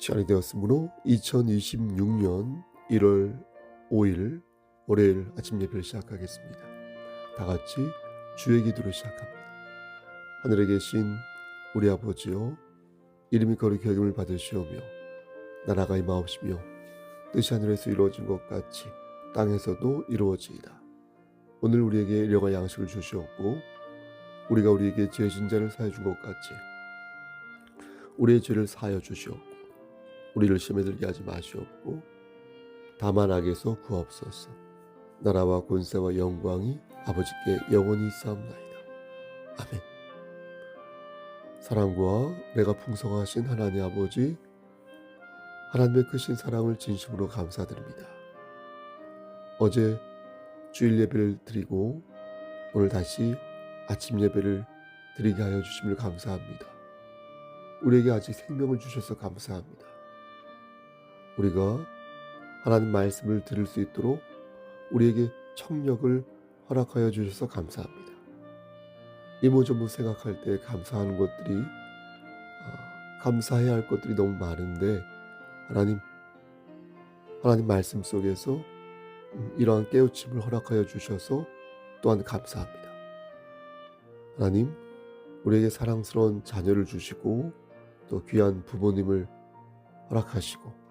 시간이 되었으므로 2026년 1월 5일 월요일 아침 예배를 시작하겠습니다. 다 같이 주의 기도로 시작합니다. 하늘에 계신 우리 아버지여, 이름이 거룩히 여김을 받으시오며 나라가 임하옵시며 뜻이 하늘에서 이루어진 것 같이 땅에서도 이루어지이다. 오늘 우리에게 일용할 양식을 주시옵고 우리가 우리에게 죄 진 자를 사하여 준 것 같이 우리의 죄를 사하여 주시옵고 우리를 시험에 들게 하지 마시옵고 다만 악에서 구하옵소서. 나라와 권세와 영광이 아버지께 영원히 있사옵나이다. 아멘. 사랑과 내가 풍성하신 하나님 아버지, 하나님의 크신 사랑을 진심으로 감사드립니다. 어제 주일 예배를 드리고 오늘 다시 아침 예배를 드리게 하여 주심을 감사합니다. 우리에게 아직 생명을 주셔서 감사합니다. 우리가 하나님 말씀을 들을 수 있도록 우리에게 청력을 허락하여 주셔서 감사합니다. 이모저모 생각할 때 감사하는 것들이 감사해야 할 것들이 너무 많은데 하나님 말씀 속에서 이러한 깨우침을 허락하여 주셔서 또한 감사합니다. 하나님, 우리에게 사랑스러운 자녀를 주시고 또 귀한 부모님을 허락하시고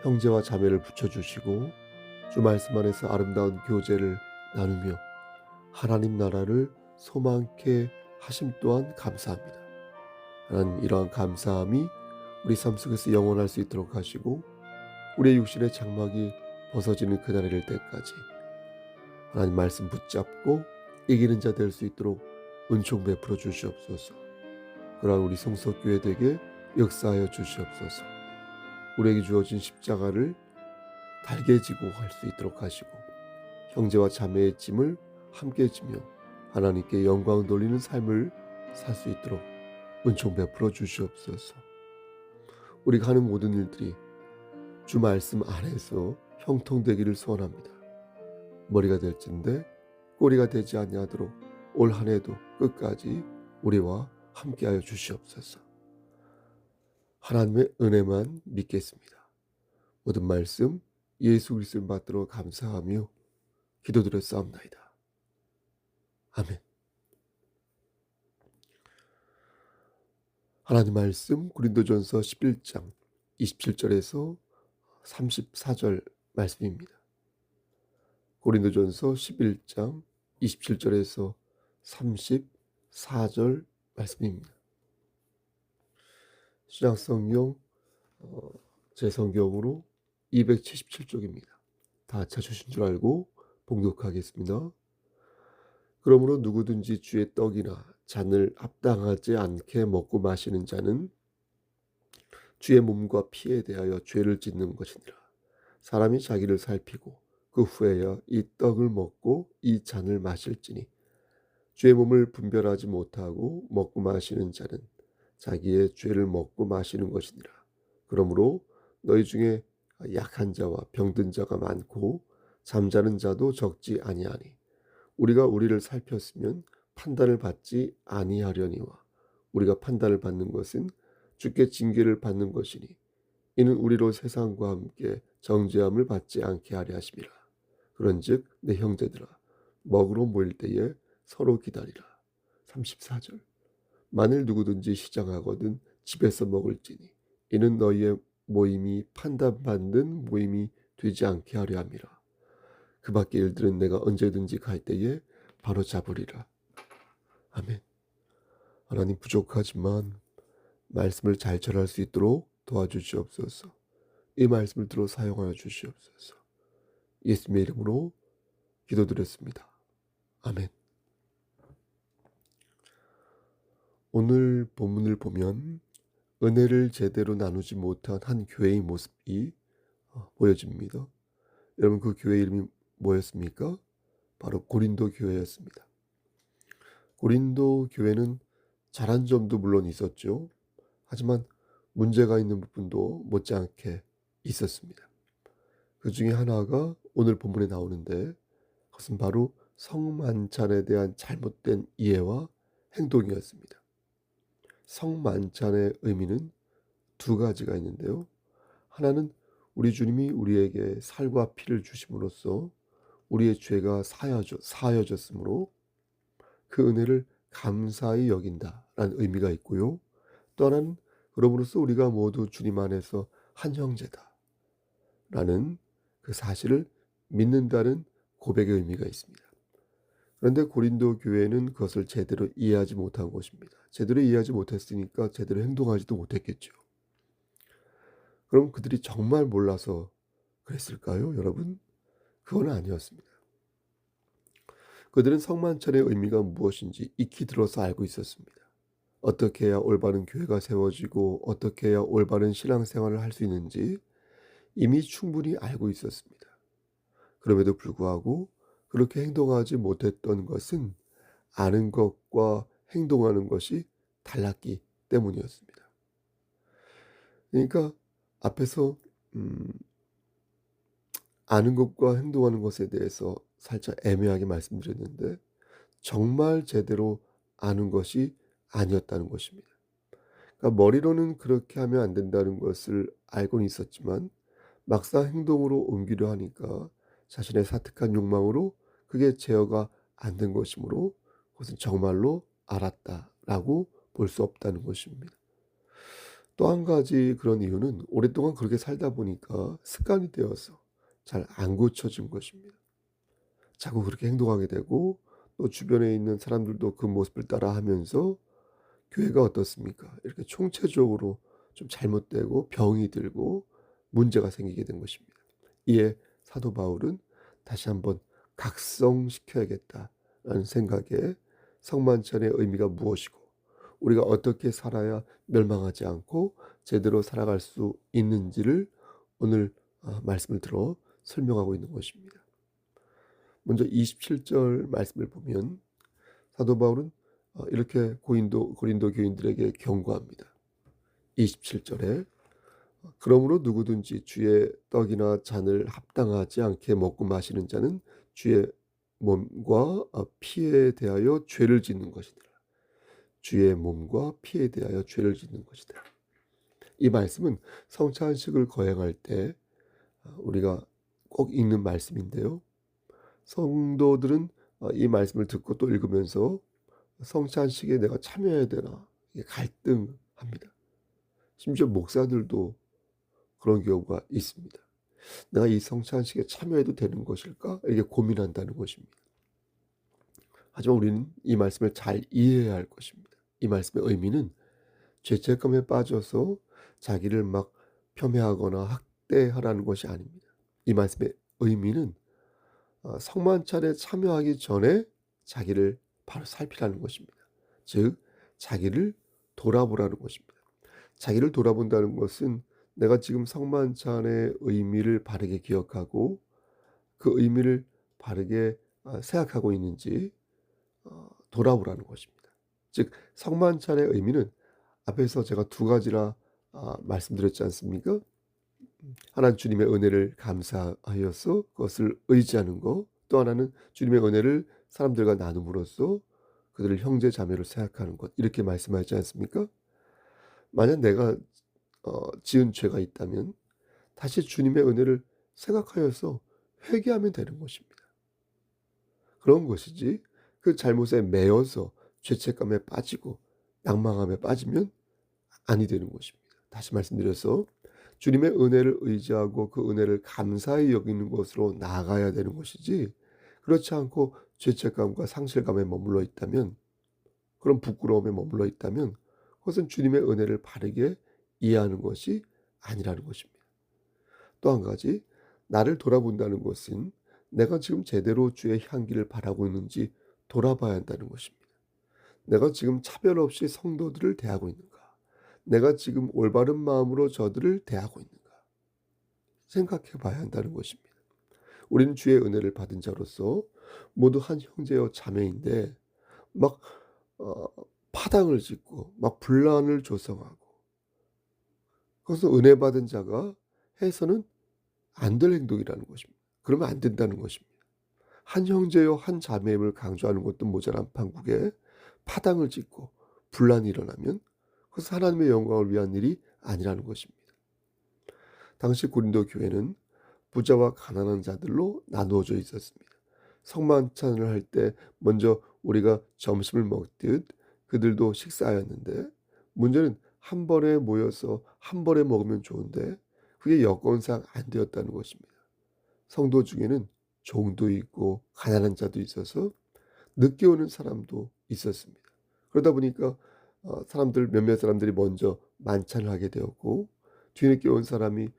형제와 자매를 붙여주시고 주 말씀 안에서 아름다운 교제를 나누며 하나님 나라를 소망케 하심 또한 감사합니다. 하나님, 이러한 감사함이 우리 삶 속에서 영원할 수 있도록 하시고 우리의 육신의 장막이 벗어지는 그날이 될 때까지 하나님 말씀 붙잡고 이기는 자 될 수 있도록 은총 베풀어 주시옵소서. 그러한 우리 성석교회 되게 역사하여 주시옵소서. 우리에게 주어진 십자가를 달게 지고 할 수 있도록 하시고 형제와 자매의 짐을 함께 지며 하나님께 영광 돌리는 삶을 살 수 있도록 은총 베풀어 주시옵소서. 우리가 하는 모든 일들이 주 말씀 안에서 형통되기를 소원합니다. 머리가 될진데 꼬리가 되지 아니하도록 올 한 해도 끝까지 우리와 함께하여 주시옵소서. 하나님의 은혜만 믿겠습니다. 모든 말씀 예수 그리스도를 받들어 감사하며 기도드렸사옵나이다. 아멘. 하나님 말씀 고린도전서 11장 27절에서 34절 말씀입니다. 고린도전서 11장 27절에서 34절 말씀입니다. 신약성경 제 성경으로 277쪽입니다. 다 찾으신 줄 알고 봉독하겠습니다. 그러므로 누구든지 주의 떡이나 잔을 합당하지 않게 먹고 마시는 자는 주의 몸과 피에 대하여 죄를 짓는 것이니라. 사람이 자기를 살피고 그 후에야 이 떡을 먹고 이 잔을 마실지니 주의 몸을 분별하지 못하고 먹고 마시는 자는 자기의 죄를 먹고 마시는 것이니라. 그러므로 너희 중에 약한 자와 병든 자가 많고 잠자는 자도 적지 아니하니 우리가 우리를 살폈으면 판단을 받지 아니하려니와 우리가 판단을 받는 것은 주께 징계를 받는 것이니 이는 우리로 세상과 함께 정죄함을 받지 않게 하려 하심이라. 그런즉 내 형제들아, 먹으러 모일 때에 서로 기다리라. 34절. 만일 누구든지 시장하거든 집에서 먹을지니 이는 너희의 모임이 판단받는 모임이 되지 않게 하려 함이라. 그 밖의 일들은 내가 언제든지 갈 때에 바로 잡으리라. 아멘. 하나님, 부족하지만 말씀을 잘 전할 수 있도록 도와주시옵소서. 이 말씀을 들어 사용하여 주시옵소서. 예수님의 이름으로 기도드렸습니다. 아멘. 오늘 본문을 보면 은혜를 제대로 나누지 못한 한 교회의 모습이 보여집니다. 여러분, 그 교회 이름이 뭐였습니까? 바로 고린도 교회였습니다. 고린도 교회는 잘한 점도 물론 있었죠. 하지만 문제가 있는 부분도 못지않게 있었습니다. 그 중에 하나가 오늘 본문에 나오는데 그것은 바로 성만찬에 대한 잘못된 이해와 행동이었습니다. 성만찬의 의미는 두 가지가 있는데요. 하나는 우리 주님이 우리에게 살과 피를 주심으로써 우리의 죄가 사여졌으므로 그 은혜를 감사히 여긴다라는 의미가 있고요. 또 하나는 그러므로써 우리가 모두 주님 안에서 한 형제다라는 그 사실을 믿는다는 고백의 의미가 있습니다. 그런데 고린도 교회는 그것을 제대로 이해하지 못한 것입니다. 제대로 이해하지 못했으니까 제대로 행동하지도 못했겠죠. 그럼 그들이 정말 몰라서 그랬을까요, 여러분? 그건 아니었습니다. 그들은 성만찬의 의미가 무엇인지 익히 들어서 알고 있었습니다. 어떻게 해야 올바른 교회가 세워지고 어떻게 해야 올바른 신앙생활을 할 수 있는지 이미 충분히 알고 있었습니다. 그럼에도 불구하고 그렇게 행동하지 못했던 것은 아는 것과 행동하는 것이 달랐기 때문이었습니다. 그러니까 앞에서 음, 아는 것과 행동하는 것에 대해서 살짝 애매하게 말씀드렸는데 정말 제대로 아는 것이 아니었다는 것입니다. 그러니까 머리로는 그렇게 하면 안 된다는 것을 알고는 있었지만 막상 행동으로 옮기려 하니까 자신의 사특한 욕망으로 그게 제어가 안 된 것이므로 그것은 정말로 알았다라고 볼 수 없다는 것입니다. 또 한 가지 그런 이유는 오랫동안 그렇게 살다 보니까 습관이 되어서 잘 안 고쳐진 것입니다. 자꾸 그렇게 행동하게 되고 또 주변에 있는 사람들도 그 모습을 따라하면서 교회가 어떻습니까? 이렇게 총체적으로 좀 잘못되고 병이 들고 문제가 생기게 된 것입니다. 이에 사도 바울은 다시 한번 각성시켜야겠다라는 생각에 성만찬의 의미가 무엇이고 우리가 어떻게 살아야 멸망하지 않고 제대로 살아갈 수 있는지를 오늘 말씀을 들어 설명하고 있는 것입니다. 먼저 27절 말씀을 보면 사도 바울은 이렇게 고린도 교인들에게 경고합니다. 27절에 그러므로 누구든지 주의 떡이나 잔을 합당하지 않게 먹고 마시는 자는 주의 몸과 피에 대하여 죄를 짓는 것이니라. 주의 몸과 피에 대하여 죄를 짓는 것이다. 이 말씀은 성찬식을 거행할 때 우리가 꼭 읽는 말씀인데요. 성도들은 이 말씀을 듣고 또 읽으면서 성찬식에 내가 참여해야 되나 이게 갈등합니다. 심지어 목사들도 그런 경우가 있습니다. 내가 이 성찬식에 참여해도 되는 것일까? 이렇게 고민한다는 것입니다. 하지만 우리는 이 말씀을 잘 이해해야 할 것입니다. 이 말씀의 의미는 죄책감에 빠져서 자기를 막 폄훼하거나 학대하라는 것이 아닙니다. 이 말씀의 의미는 성만찬에 참여하기 전에 자기를 바로 살피라는 것입니다. 즉 자기를 돌아보라는 것입니다. 자기를 돌아본다는 것은 내가 지금 성만찬의 의미를 바르게 기억하고 그 의미를 바르게 생각하고 있는지 돌아보라는 것입니다. 즉 성만찬의 의미는 앞에서 제가 두 가지라 말씀드렸지 않습니까? 하나는 주님의 은혜를 감사하여서 그것을 의지하는 것, 또 하나는 주님의 은혜를 사람들과 나눔으로써 그들을 형제 자매로 생각하는 것, 이렇게 말씀하지 않습니까? 만약 내가 지은 죄가 있다면 다시 주님의 은혜를 생각하여서 회개하면 되는 것입니다. 그런 것이지 그 잘못에 매여서 죄책감에 빠지고 낭망함에 빠지면 아니 되는 것입니다. 다시 말씀드려서 주님의 은혜를 의지하고 그 은혜를 감사히 여기는 것으로 나아가야 되는 것이지 그렇지 않고 죄책감과 상실감에 머물러 있다면 그런 부끄러움에 머물러 있다면 그것은 주님의 은혜를 바르게 이해하는 것이 아니라는 것입니다. 또 한 가지 나를 돌아본다는 것은 내가 지금 제대로 주의 향기를 바라고 있는지 돌아봐야 한다는 것입니다. 내가 지금 차별 없이 성도들을 대하고 있는가? 내가 지금 올바른 마음으로 저들을 대하고 있는가? 생각해 봐야 한다는 것입니다. 우리는 주의 은혜를 받은 자로서 모두 한 형제여 자매인데 막 파당을 짓고 막 분란을 조성하고 그것은 은혜 받은 자가 해서는 안 될 행동이라는 것입니다. 그러면 안 된다는 것입니다. 한 형제요 한 자매임을 강조하는 것도 모자란 판국에 파당을 짓고 분란이 일어나면 그것은 하나님의 영광을 위한 일이 아니라는 것입니다. 당시 고린도 교회는 부자와 가난한 자들로 나누어져 있었습니다. 성만찬을 할 때 먼저 우리가 점심을 먹듯 그들도 식사하였는데, 문제는 한 번에 모여서 한 번에 먹으면 좋은데 그게 여건상 안 되었다는 것입니다. 성도 중에는 종도 있고 가난한 자도 있어서 늦게 오는 사람도 있었습니다. 그러다 보니까 몇몇 사람들이 먼저 만찬을 하게 되었고, 뒤늦게 온 사람이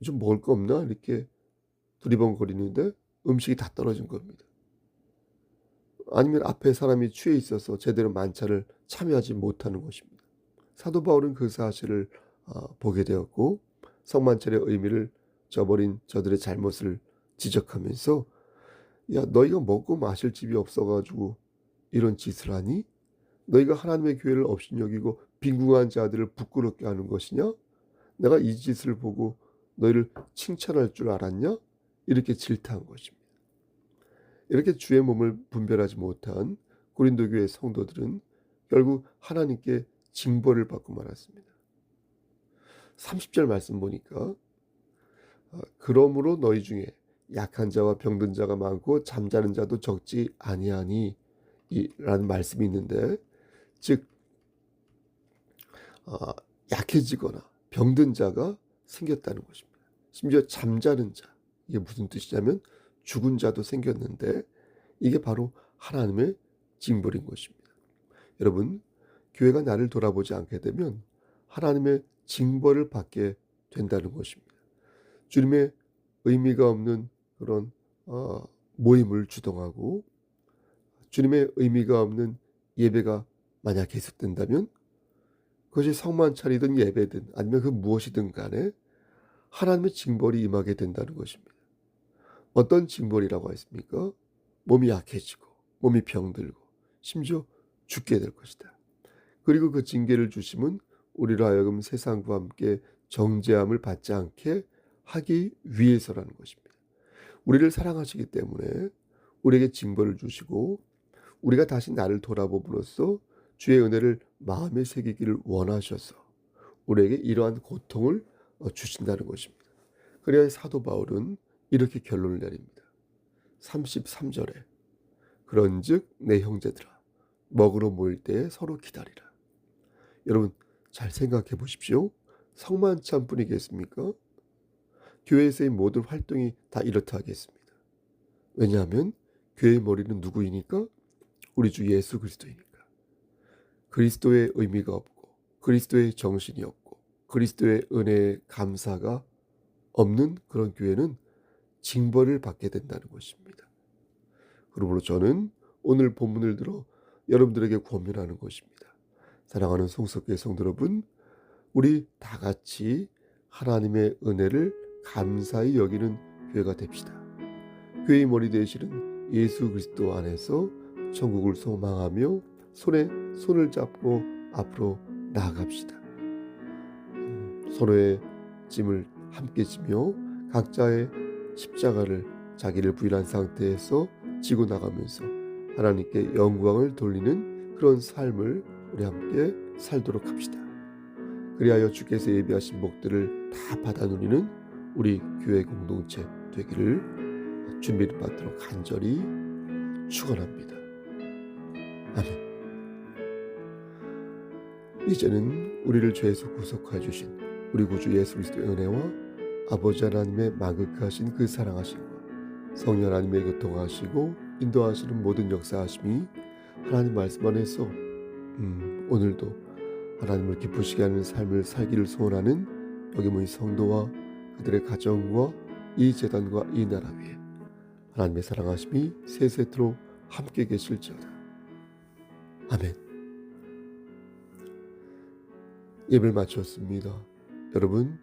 좀 먹을 거 없나 이렇게 두리번거리는데 음식이 다 떨어진 겁니다. 아니면 앞에 사람이 취해 있어서 제대로 만찬을 참여하지 못하는 것입니다. 사도 바울은 그 사실을 보게 되었고, 성만찬의 의미를 저버린 저들의 잘못을 지적하면서, 야, 너희가 먹고 마실 집이 없어가지고 이런 짓을 하니? 너희가 하나님의 교회를 업신여기고 빈궁한 자들을 부끄럽게 하는 것이냐? 내가 이 짓을 보고 너희를 칭찬할 줄 알았냐? 이렇게 질타한 것입니다. 이렇게 주의 몸을 분별하지 못한 고린도 교회 성도들은 결국 하나님께 징벌을 받고 말았습니다. 30절 말씀 보니까 그러므로 너희 중에 약한 자와 병든 자가 많고 잠자는 자도 적지 아니하니 라는 말씀이 있는데, 즉 약해지거나 병든 자가 생겼다는 것입니다. 심지어 잠자는 자, 이게 무슨 뜻이냐면 죽은 자도 생겼는데, 이게 바로 하나님의 징벌인 것입니다. 여러분, 교회가 나를 돌아보지 않게 되면 하나님의 징벌을 받게 된다는 것입니다. 주님의 의미가 없는 그런 모임을 주동하고 주님의 의미가 없는 예배가 만약 계속된다면, 그것이 성만찬이든 예배든 아니면 그 무엇이든 간에 하나님의 징벌이 임하게 된다는 것입니다. 어떤 징벌이라고 했습니까? 몸이 약해지고 몸이 병들고 심지어 죽게 될 것이다. 그리고 그 징계를 주심은 우리로 하여금 세상과 함께 정죄함을 받지 않게 하기 위해서라는 것입니다. 우리를 사랑하시기 때문에 우리에게 징벌을 주시고, 우리가 다시 나를 돌아봄으로써 주의 은혜를 마음에 새기기를 원하셔서 우리에게 이러한 고통을 주신다는 것입니다. 그래야 사도 바울은 이렇게 결론을 내립니다. 33절에 그런즉 내 형제들아 먹으러 모일 때에 서로 기다리라. 여러분, 잘 생각해 보십시오. 성만찬뿐이겠습니까? 교회에서의 모든 활동이 다 이렇다 하겠습니다. 왜냐하면 교회의 머리는 누구이니까? 우리 주 예수 그리스도이니까. 그리스도의 의미가 없고 그리스도의 정신이 없고 그리스도의 은혜의 감사가 없는 그런 교회는 징벌을 받게 된다는 것입니다. 그러므로 저는 오늘 본문을 들어 여러분들에게 권면하는 것입니다. 사랑하는 송석교회 성도 여러분, 우리 다 같이 하나님의 은혜를 감사히 여기는 교회가 됩시다. 교회의 머리 되시는 예수 그리스도 안에서 천국을 소망하며 손에 손을 잡고 앞으로 나아갑시다. 서로의 짐을 함께 지며 각자의 십자가를 자기를 부인한 상태에서 지고 나가면서 하나님께 영광을 돌리는 그런 삶을 우리 함께 살도록 합시다. 그리하여 주께서 예비하신 복들을 다 받아 누리는 우리 교회 공동체 되기를 준비를 받도록 간절히 축원합니다. 아멘. 이제는 우리를 죄에서 구속하여 주신 우리 구주 예수 그리스도의 은혜와 아버지 하나님의 만극하신 그 사랑하심과 성령 하나님의 교통하시고 인도하시는 모든 역사하심이 하나님 말씀 안에서 오늘도 하나님을 기쁘시게 하는 삶을 살기를 소원하는 여기 모인 성도와 그들의 가정과 이 재단과 이 나라 위에 하나님의 사랑하심이 세세토록 함께 계실지어다. 아멘. 예배를 마쳤습니다. 여러분,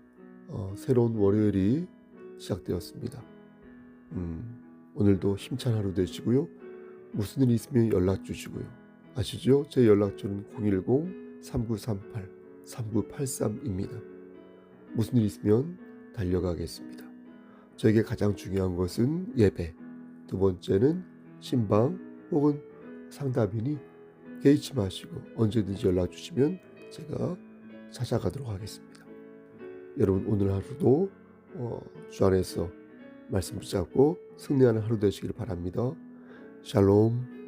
새로운 월요일이 시작되었습니다. 오늘도 힘찬 하루 되시고요. 무슨 일이 있으면 연락 주시고요. 아시죠? 제 연락처는 010-3938-3983입니다. 무슨 일 있으면 달려가겠습니다. 저에게 가장 중요한 것은 예배, 두 번째는 신방 혹은 상담이니 개의치 마시고 언제든지 연락 주시면 제가 찾아가도록 하겠습니다. 여러분 오늘 하루도 주 안에서 말씀 붙잡고 승리하는 하루 되시길 바랍니다. 샬롬.